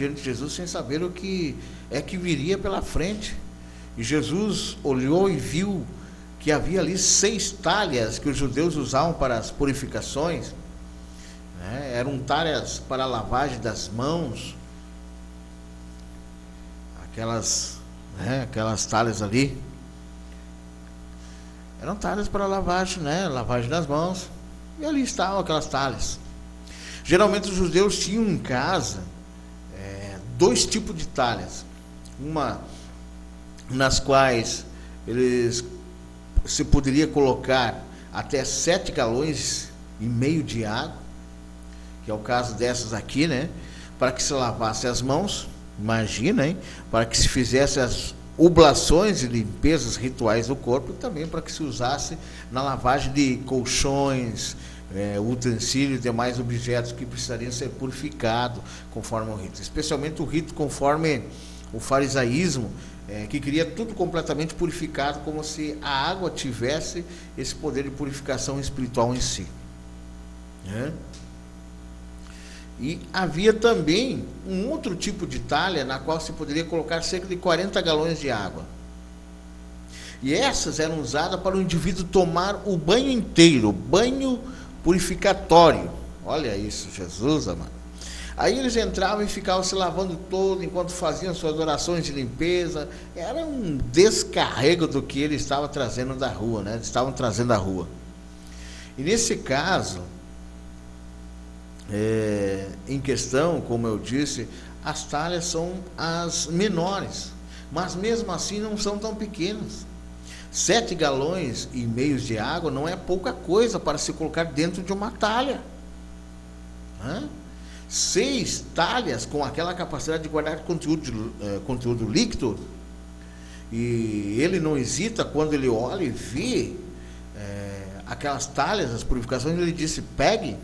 diante de Jesus sem saber o que é que viria pela frente. E Jesus olhou e viu que havia ali 6 talhas que os judeus usavam para as purificações, né? Eram talhas para a lavagem das mãos, aquelas talhas ali, eram talhas para lavagem, né? Lavagem das mãos, e ali estavam aquelas talhas. Geralmente os judeus tinham em casa 2 tipos de talhas, uma nas quais se poderia colocar até 7,5 galões de água, que é o caso dessas aqui, né? Para que se lavasse as mãos, imagina, hein? Para que se fizesse as oblações e limpezas rituais do corpo, e também para que se usasse na lavagem de colchões, utensílios e demais objetos que precisariam ser purificados conforme o rito, especialmente o rito conforme o farisaísmo, que queria tudo completamente purificado, como se a água tivesse esse poder de purificação espiritual em si, né? E havia também um outro tipo de talha na qual se poderia colocar cerca de 40 galões de água. E essas eram usadas para o indivíduo tomar o banho inteiro, banho purificatório. Olha isso, Jesus amado. Aí eles entravam e ficavam se lavando todo enquanto faziam suas orações de limpeza. Era um descarrego do que eles estavam trazendo da rua, né? Eles estavam trazendo da rua. E nesse caso, em questão, como eu disse, as talhas são as menores, mas mesmo assim não são tão pequenas. 7,5 galões de água não é pouca coisa para se colocar dentro de uma talha. 6 talhas com aquela capacidade de guardar conteúdo líquido, e ele não hesita quando ele olha e vê aquelas talhas, as purificações, ele disse: pegue.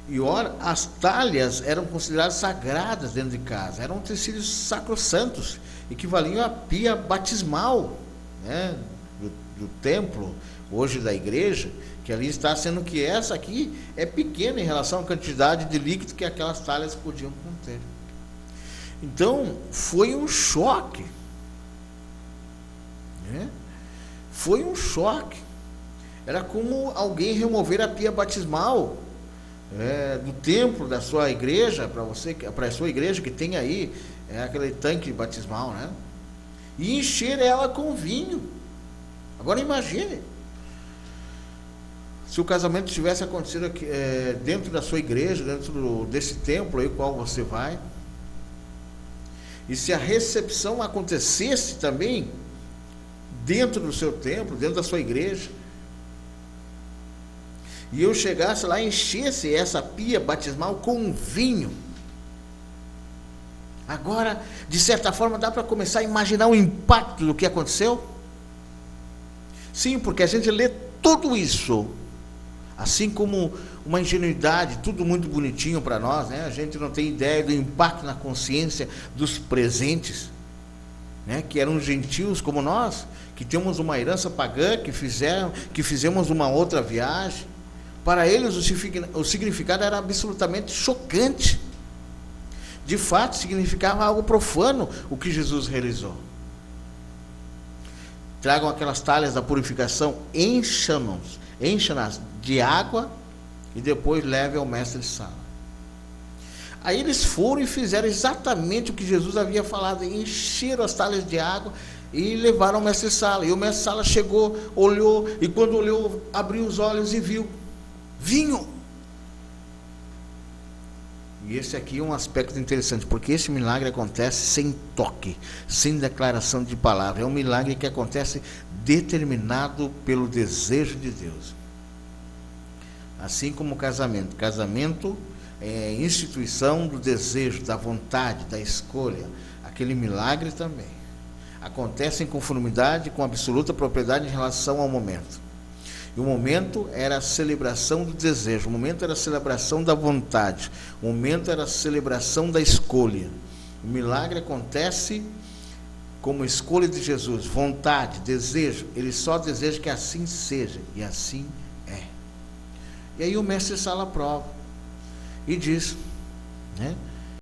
E ora, as talhas eram consideradas sagradas dentro de casa, eram utensílios sacrossantos, equivaliam à pia batismal, né, do templo, hoje da igreja, que ali está, sendo que essa aqui é pequena em relação à quantidade de líquido que aquelas talhas podiam conter. Então, foi um choque, né? Foi um choque. Era como alguém remover a pia batismal do templo da sua igreja, para a sua igreja que tem aí aquele tanque batismal, né? E encher ela com vinho. Agora imagine se o casamento tivesse acontecido aqui, dentro da sua igreja, dentro desse templo aí qual você vai, e se a recepção acontecesse também dentro do seu templo, dentro da sua igreja, e eu chegasse lá e enchesse essa pia batismal com vinho. Agora, de certa forma, dá para começar a imaginar o impacto do que aconteceu? Sim, porque a gente lê tudo isso, assim como uma ingenuidade, tudo muito bonitinho para nós, né? A gente não tem ideia do impacto na consciência dos presentes, né? Que eram gentios como nós, que temos uma herança pagã, que fizemos uma outra viagem. Para eles o significado era absolutamente chocante. De fato, significava algo profano o que Jesus realizou. Tragam aquelas talhas da purificação, encham-nas de água e depois levem ao mestre Sala. Aí eles foram e fizeram exatamente o que Jesus havia falado, encheram as talhas de água e levaram ao mestre Sala. E o mestre Sala chegou, olhou, e quando olhou, abriu os olhos e viu vinho. E esse aqui é um aspecto interessante, porque esse milagre acontece sem toque, sem declaração de palavra. É um milagre que acontece determinado pelo desejo de Deus. Assim como o casamento. Casamento é instituição do desejo, da vontade, da escolha. Aquele milagre também acontece em conformidade com absoluta propriedade em relação ao momento. E o momento era a celebração do desejo, o momento era a celebração da vontade, o momento era a celebração da escolha. O milagre acontece como escolha de Jesus, vontade, desejo. Ele só deseja que assim seja, e assim é. E aí o mestre Sala prova e diz, né?